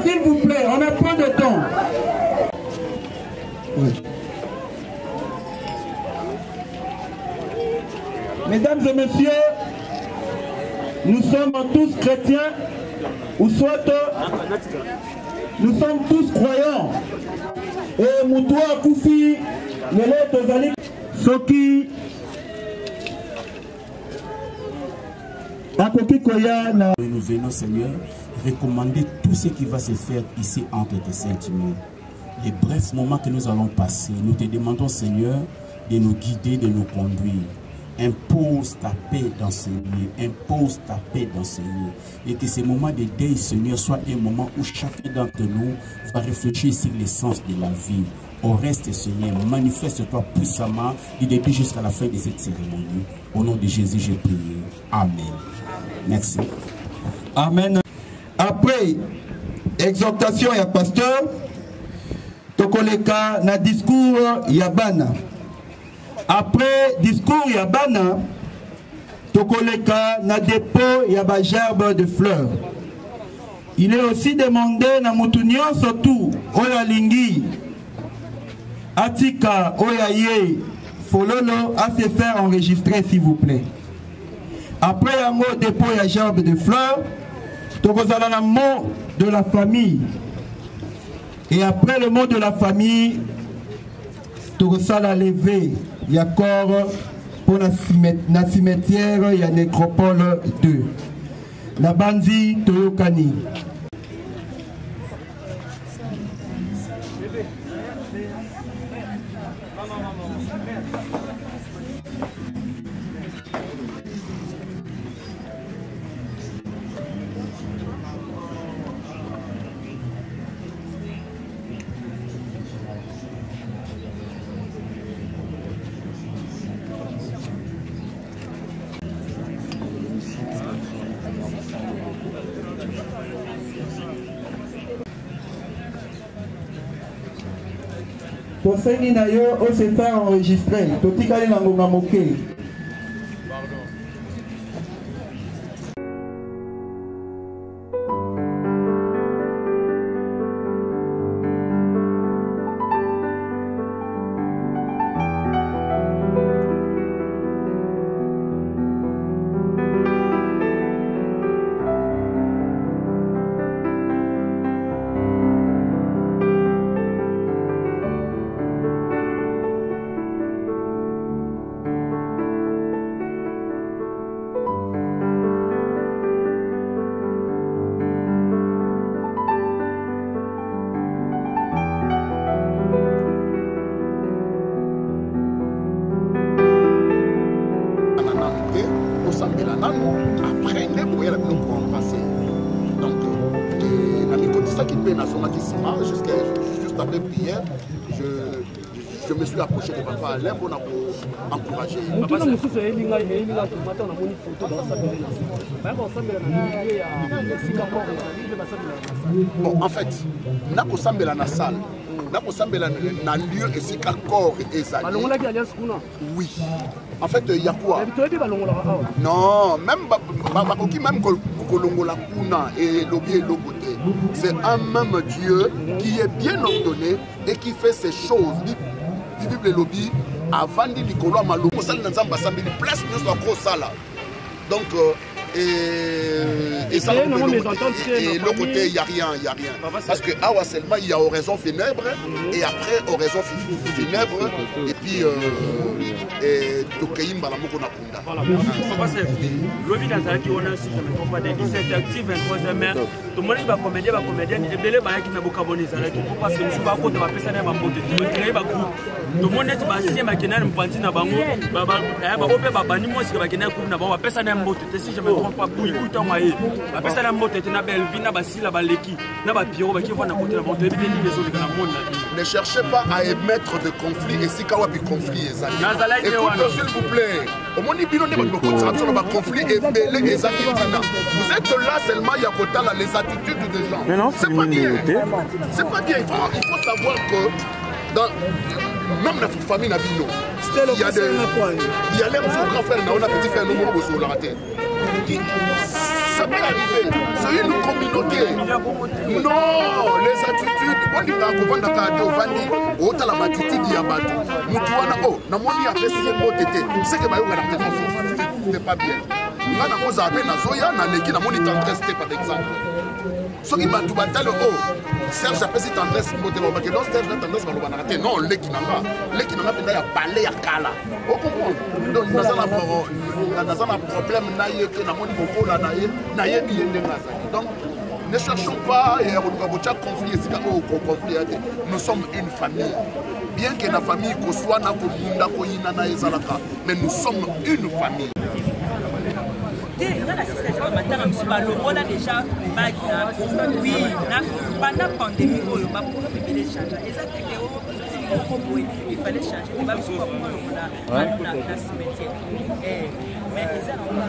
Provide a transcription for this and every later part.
S'il vous plaît, on a peu de temps. Oui. Mesdames et messieurs, nous sommes tous chrétiens, ou soit nous sommes tous croyants. Et Moutoua Koufi, le Tozali, Soki, nous venons, Seigneur, recommander tout ce qui va se faire ici entre tes saintes mains. Les brefs moments que nous allons passer, nous te demandons, Seigneur, de nous guider, de nous conduire. Impose ta paix dans ce lieu, impose ta paix dans ce lieu. Et que ces moments de deuil, Seigneur, soient un moment où chacun d'entre nous va réfléchir sur l'essence de la vie. Au reste, Seigneur, manifeste-toi puissamment du début jusqu'à la fin de cette cérémonie. Au nom de Jésus, j'ai prié. Amen. Merci. Amen. Après, exhortation et pasteur, Tokoleka na discours Yabana. Après discours Yabana, tokoleka na dépôt ya ba gerbe de fleurs. Il est aussi demandé na mutu nyonso tu oyo alingi atika oyo ye fololo à se faire enregistrer s'il vous plaît. Après yango dépôt ya gerbe de fleurs, tokozala na mot de la famille. Et après le mot de la famille, tokozala lever ya corps pour la cimetière ya nécropole 2. La bandi Toyokani. Toseni na yo o se faire enregistrer. Totikali na ngonga moke. Juste après prière, je me suis approché de papa Alain pour encourager. Bon, en fait, nous sommes dans la salle. Nous sommes dans un lieu et c'est qu'un corps et ça. Oui. En fait, il y a quoi? Non, même Kolongola Kuna et Lobi et Loboté, c'est un même Dieu qui est bien ordonné et qui fait ces choses. Bible Lobi, avant de Nicolas Malou, place donc, et ça, et l'autre côté, il n'y a rien, Parce que Awa seulement, il y a oraison funèbre, et après oraison funèbre, et puis Tokeim Balamoko Nakunda. Voilà, Lobi Nazaraki, on a aussi, je ne me trompe pas, des 17h, 23h, mais tout le monde va comédien, et Belé Bayaki Nabokabonis, parce que je ne suis pas à côté de ma personne, ma beauté, tout le monde est basé, ma kenal, me panti na bango, opé babani, moi, c'est que ma na bango, personne n'a beauté, si je me trompe pas, pour écouter en maïe, la personne n'a beauté, na belle vie, na basi, la baleki, na bapiro, qui vont à côté de la beauté, ne cherchez pas à émettre de conflits et si Kawapi conflit, écoute, s'il vous plaît, au moins, il y a un conflit et belé et zakitina. Vous êtes là seulement, il y a les attitudes des gens. C'est pas bien. C'est pas bien. Il faut savoir que dans même la famille Nabino, il y a les grands frères, on a petit frère, nous sommes la raté. Ça peut arriver, c'est une communauté. Non, les attitudes, on dit que la attitude il y a battu. Oh, na moni apprécié motété. C'est que bayo c'est pas bien. Nga na koza abe na zoya na leki na moni tendresse par exemple. Ce qui batu batale oh, Serge apprécie tendresse motété parce que non Serge na tendresse baloba na raté. Non, leki nanga penda ya balé ya kala. O comprendre. Donc dans un problème na yeke na moni bokola na ye bi yende ngazaki. Donc ne cherchons pas et on conflit. Nous sommes une famille. Bien que la famille soit mais nous sommes une famille. Déjà, oui, pendant la pandémie, il fallait changer. Il fallait changer. Mais on a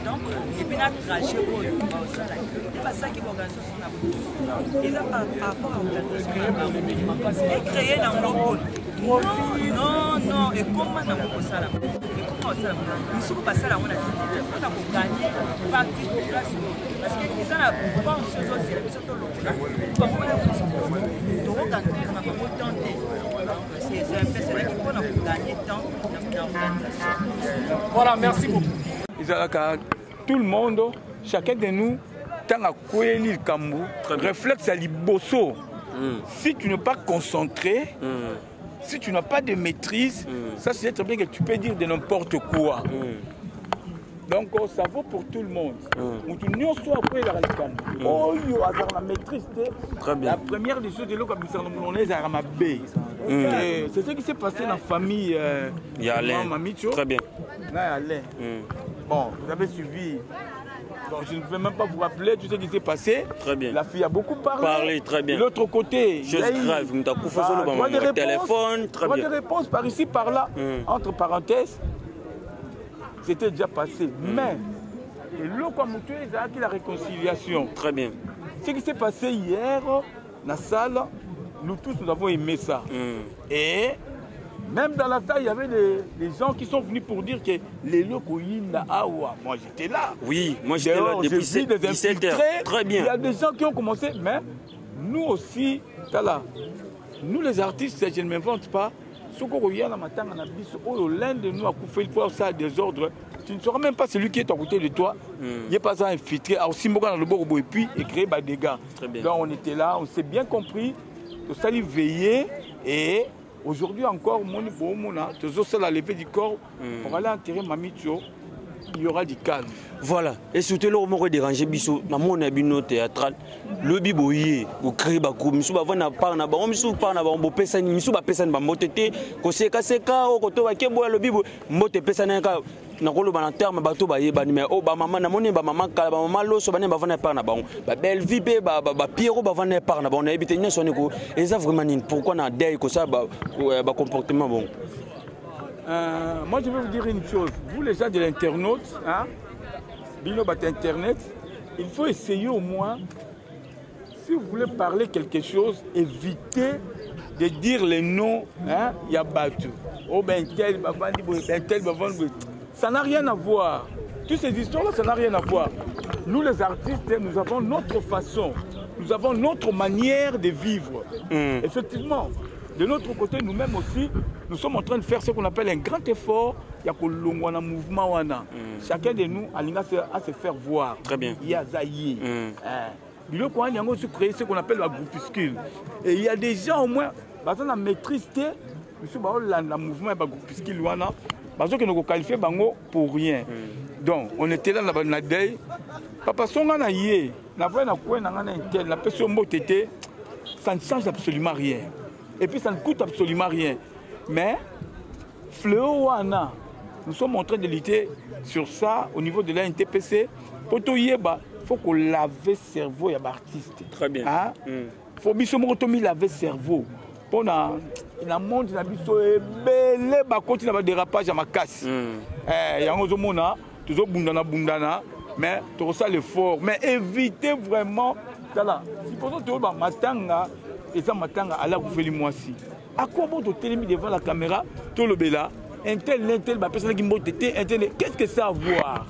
donc et puis la trajet c'est pas ça qui va organiser ils ont par rapport à l'organisation et créer dans le non et comment on a ça là osala misuku basala yango na sécurité mpona koganye parti population parce que eza na pense ozozela biso tolokola bango wana tokokangana na bango temps te c'est mpona koganye temps na organisation. Voilà, merci beaucoup. Tout le monde, chacun de nous, tant à Koueli le Kambo, réflexe à l'Ibosso. Si tu n'es pas concentré, si tu n'as pas de maîtrise, ça c'est très bien que tu peux dire de n'importe quoi. Donc ça vaut pour tout le monde. La maîtrise, la première des choses de l'eau, c'est ce qui s'est passé dans la famille. Il y a Alain. Très bien. Bon, vous avez suivi. Donc, je ne peux même pas vous rappeler tout ce qui s'est passé. Très bien. La fille a beaucoup parlé. Très bien. De l'autre côté, chose grave. Téléphone. Très bien. Des réponses par ici, par là. Entre parenthèses, c'était déjà passé. Mais, l'eau comme tu es, la réconciliation. Très bien. Ce qui s'est passé hier, dans la salle, nous tous, nous avons aimé ça. Et même dans la salle, il y avait des gens qui sont venus pour dire que les locaux, moi j'étais là. Oui, moi j'étais là depuis 17 heures. Très bien. Il y a des gens qui ont commencé, mais nous aussi, nous les artistes, je ne m'invente pas. Ce qu'on regarde matin, l'un de nous a coupé le poids, ça a des ordres. Tu ne sauras même pas celui qui est à côté de toi. Il n'est pas ça infiltré. Alors, si on a le bon et puis, et créer des dégâts. Donc, on était là, on s'est bien compris. On s'est veillé et aujourd'hui encore, tout la levée du corps pour aller enterrer Mamicho, il y aura du calme. Voilà. Et surtout, là, on déranger Bissou, dans mon abino théâtral, le biboye, ou créer Bakou, Missou Bavana Parna, Missou Parna, Pessan, Missou Pessan, Bamotete, Koseka Seka, Kotoa Kebo, le bibo, Mote Pessanaka. Na kolo bana terme bato ba yeba ni mais o ba mama na moni ba mama kala ba mama loso ba ne ba vana par na bango ba belle vie be ba Pierrot ba vana par na bango na ebité ni soni ko et ça vraiment ni pourquoi na deuil ko ça ba comportement bon. Moi je vais vous dire une chose, vous les gens de l'internaute, hein, bino bat internet, il faut essayer au moins, si vous voulez parler quelque chose, évitez de dire les noms, hein, il y a battu. Oh ben tel ba vandi bo ben tel ba vandi. Ça n'a rien à voir. Toutes ces histoires-là, ça n'a rien à voir. Nous, les artistes, nous avons notre façon, nous avons notre manière de vivre. Effectivement, de notre côté, nous-mêmes aussi, nous sommes en train de faire ce qu'on appelle un grand effort. Il y a un mouvement. Chacun de nous a se faire voir. Très bien. Il y a Zaïe. Il y a aussi créé ce qu'on appelle la groupuscule. Et il y a des gens au moins, dans la maîtrise, le mouvement de la groupuscule. Parce que nous qualifions bango pour rien. Donc, on était là dans la deuil. Papa, si on a yé, ça ne change absolument rien. Et puis, ça ne coûte absolument rien. Mais, Fléau, nous sommes en train de lutter sur ça au niveau de la NTPC. Pour tout yéba, il faut qu'on lave le cerveau à l'artiste. Très bien. Il faut que laver le cerveau. Pour la monde na biso ebele ba continue ba dérapage à ma casse. Yango zo mona toujours bundana mais tout ça l'effort mais évitez vraiment là. Si pendant tout ba matanga et ça matanga ala ku feli mwasi. À quoi bon te télémi devant la caméra tout le bela un tel ba personne qui mbote internet qu'est-ce que ça a à voir?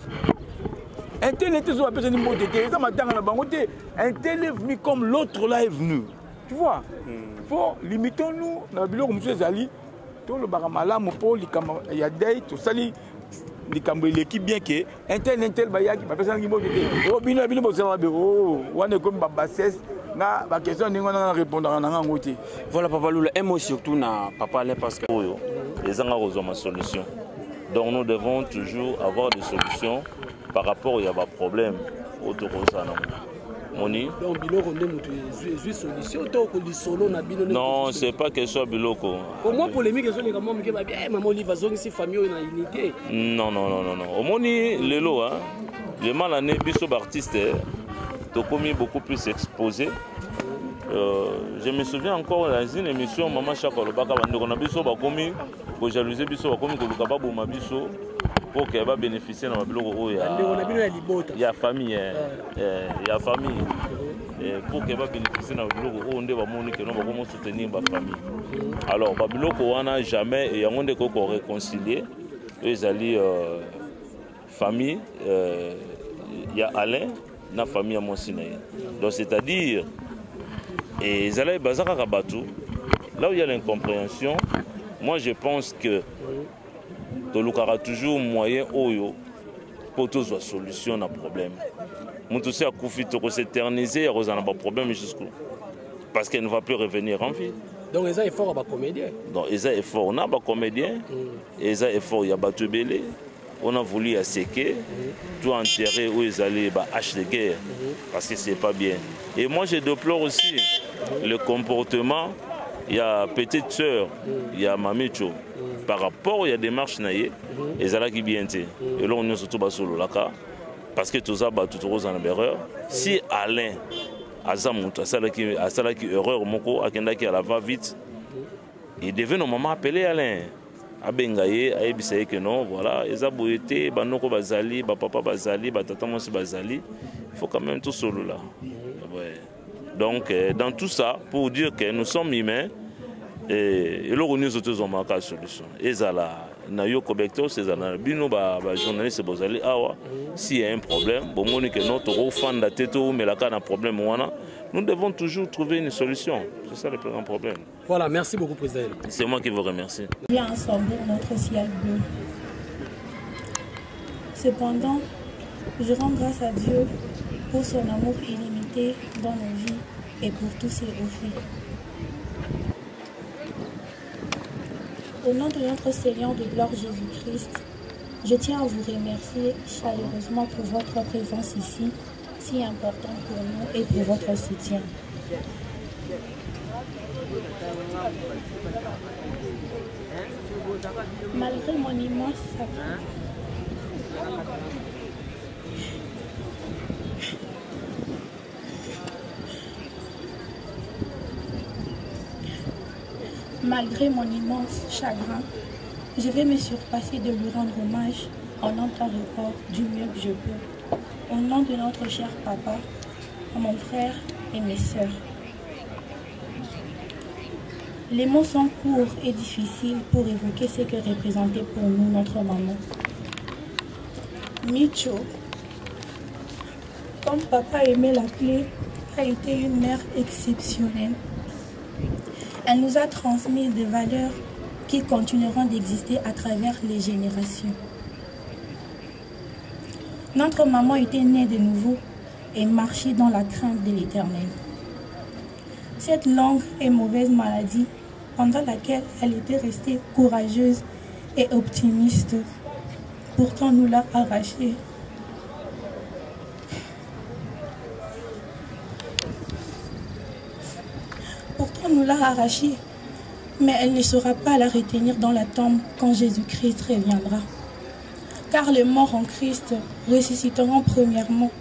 Internet zo ba personne qui mbote ça matanga na bango te un tel est venu comme l'autre là est venu. Tu vois? Faut limitons-nous dans le bureau comme M. Zali, tout le baramala, mon pôle, il y a des, tout ça, l'équipe bien que, un tel, bayaki, ma personne qui m'a dit, oh, bino, on est comme bassesse, na question, on a répondre à un côté. Voilà, Papa Lula, et moi surtout, Papa Lé, parce que les gens ont ma solution. Donc nous devons toujours avoir des solutions par rapport à un problème. Donc biloko nde mutu ezui solution to ko lisolo na bino. Non, c'est pas question biloko. Au moins polémique ezo leka mo mike ba bien maman Oliva zongi si famille na unité. Non. Au moni lelo hein. Le mal année biso artiste to commis beaucoup plus exposé. Je me souviens encore dans une émission Maman Chaka Lobaka bande na biso ba commis ko jalouser biso ba commis ko luka ba boma biso. Pour qu'elle va bénéficier de la famille. Il y a famille. Pour qu'elle va bénéficier de la famille, on va soutenir la famille. Alors, on n'a jamais réconcilié. ils allaient famille, il y a Alain, la famille à Monsinaï. Donc c'est-à-dire, et ils allaient Bazaka Rabatou, là où il y a l'incompréhension, moi je pense que il y aura toujours moyen pour tous la solution à problème. Nous tous à Koufi, pour s'éterniser, il y a un problème jusqu'où. Parce qu'elle ne va plus revenir en vie. Donc ils ont effort à comédien. Donc ils ont effort, on a des comédiens, ils ont effort, il y a battu belé. On a voulu asséquer, tout enterrer où ils allaient hache de guerre, parce que c'est pas bien. Et moi je déplore aussi le comportement. Il y a petite sœur, il y a Mamicho. Par rapport il y a des marches naïe, ils allaient qui bien été. Et là on est surtout bas sur le lac, parce que tout ça bat tout rose en erreur. Si Alain Azamouta, ça là qui erreur moko, akenda qui la va vite, il devait normalement appeler Alain. Abengaye, ayebisaye que non, voilà, ils ont boité, banoko bazali, papa bazali, tata mosi bazali, il faut quand même tout solo là. Ouais. Donc dans tout ça, pour dire que nous sommes humains, et là nous autres ont manqué la solution. Et ça là, nayo kobekto, c'est ça là, bino ba journaliste bazali awa, s'il y a un problème, bon moni que notre fan da teto mais là quand un problème wana, nous devons toujours trouver une solution. C'est ça le plus grand problème. Voilà, merci beaucoup, Président. C'est moi qui vous remercie. Bien ensemble notre ciel bleu. Cependant, je rends grâce à Dieu pour son amour illimité dans nos vies et pour tous ses bienfaits. Au nom de notre Seigneur de gloire Jésus-Christ, je tiens à vous remercier chaleureusement pour votre présence ici, si important pour nous et pour votre soutien. Malgré mon immense chagrin, je vais me surpasser de lui rendre hommage en un temps record du mieux que je peux. Au nom de notre cher papa, à mon frère et mes sœurs. Les mots sont courts et difficiles pour évoquer ce que représentait pour nous notre maman. Micho, comme papa aimait l'appeler, a été une mère exceptionnelle. Elle nous a transmis des valeurs qui continueront d'exister à travers les générations. Notre maman était née de nouveau et marchait dans la crainte de l'Éternel. Cette longue et mauvaise maladie, pendant laquelle elle était restée courageuse et optimiste, pourtant nous l'a arrachée. Mais elle ne saura pas la retenir dans la tombe quand Jésus-Christ reviendra. Car les morts en Christ ressusciteront premièrement.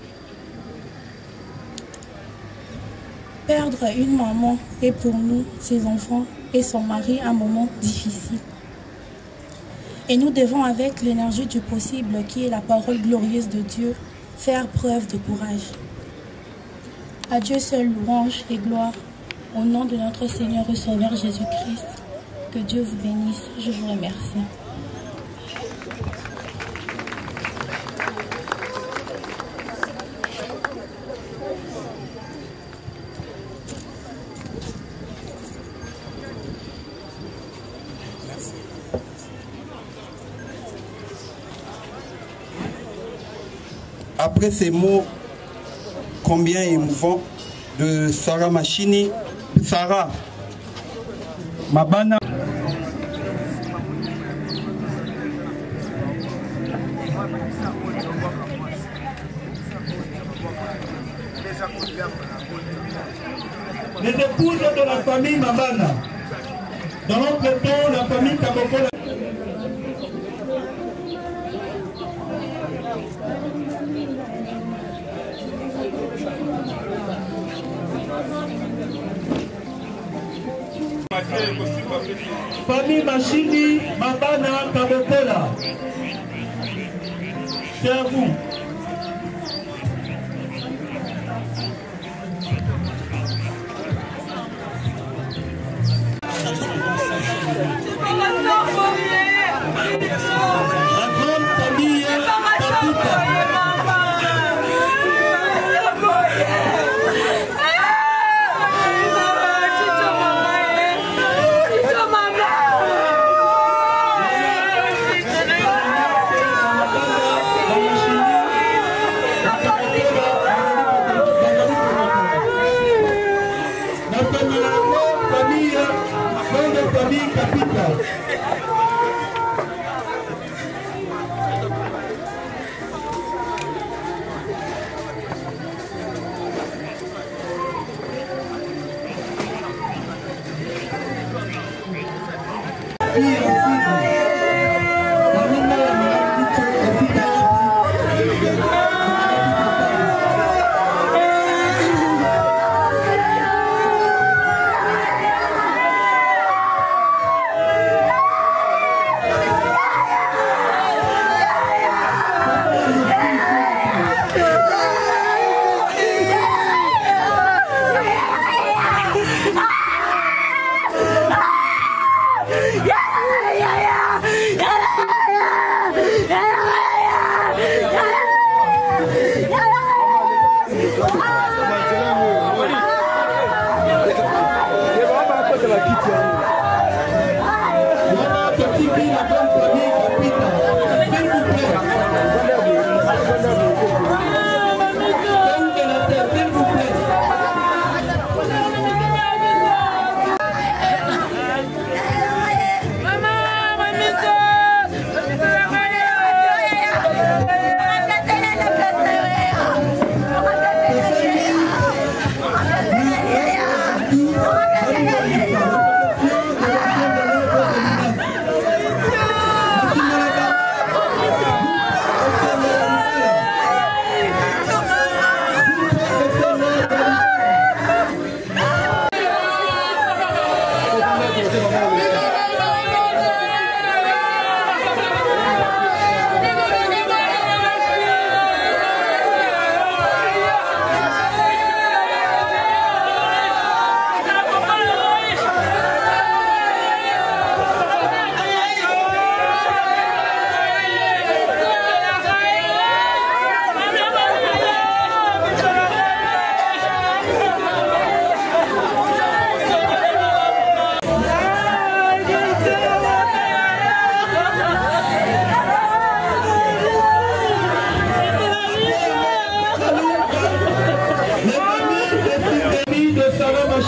Perdre une maman est pour nous, ses enfants et son mari, un moment difficile. Et nous devons, avec l'énergie du possible qui est la parole glorieuse de Dieu, faire preuve de courage. À Dieu seul louange et gloire, au nom de notre Seigneur et Sauveur Jésus-Christ. Que Dieu vous bénisse, je vous remercie. Après ces mots combien émouvants de Sarah Machini, Sarah Mabana. Les épouses de la famille Mabana. Dans notre temps, la famille Kabokola. Famille Machini Mabana Kabokola. C'est à vous. C'est pas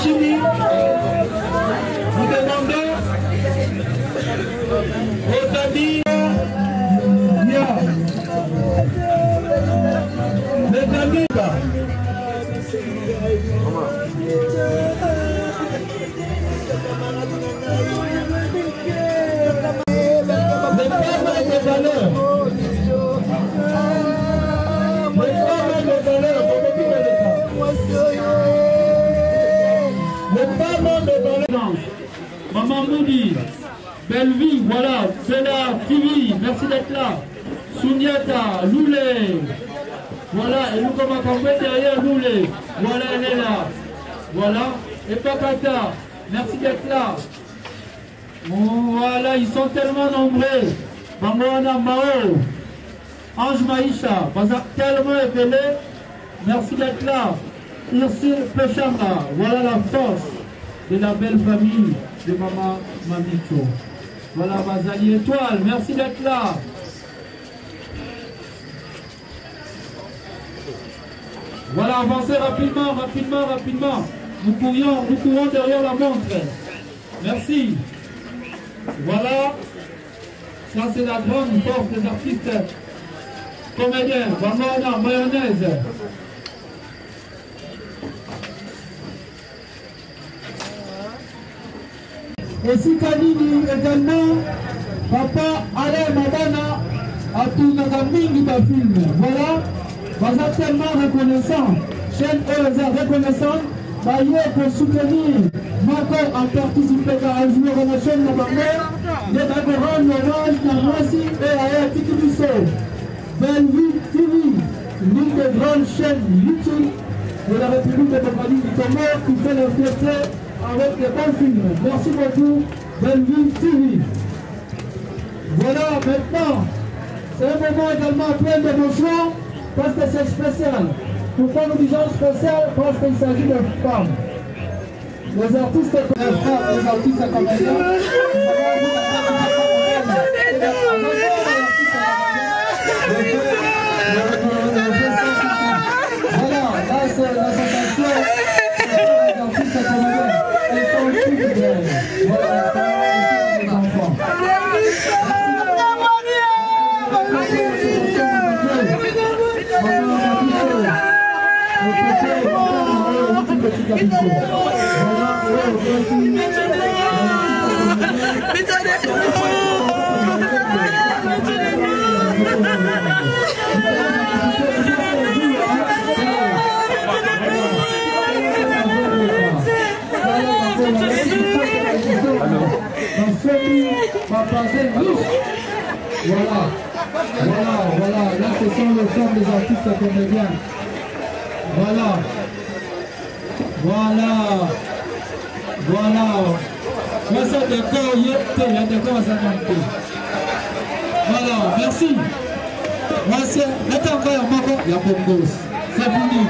Chili, nous demandons aux amis, les amis, Maman Moudi, Belle Vie, voilà, c'est là, Kiwi, merci d'être là. Souniata, Loulé, voilà, et nous comme accompagner derrière Loulé, voilà, elle est là, voilà, et Papata, merci d'être là. Voilà, ils sont tellement nombreux. Bangwana Mao, Ange Maïcha, tellement épelé, merci d'être là. Ursule Pechanga, voilà la force de la belle famille de Maman Mamito. Voilà Bazali Étoile, merci d'être là. Voilà, avancez rapidement, rapidement, rapidement. Nous courons derrière la montre. Merci. Voilà, ça c'est la grande force des artistes comédiens. Bangwana, mayonnaise. Et si Kanini également, Papa Alain Madana a tourné dans film. Voilà, vous êtes tellement reconnaissant. Chaîne reconnaissant, pour soutenir Marco a participé à la chaîne de la mère, les rendre l'hommage à Rossi et à Tikimiso. Belle Vie TV, l'une des grandes chaînes YouTube de la République démocratique du Congo qui fait le fierté avec les bons films. Merci beaucoup, Belle Vie TV. Voilà, maintenant, c'est un moment également plein d'émotion parce que c'est spécial. Pourquoi nous disons spécial? Parce qu'il s'agit de femmes. Les artistes comédiens. Voilà, là c'est la sensation des artistes comédiens. Elles sont toutes belles. Voilà, les enfants. Voilà, là ce sont les femmes des artistes comédiens. Voilà. Moi ça décor, il y a décor à 50. Voilà, merci. Moi c'est, attends, il y a Bongos. C'est fini.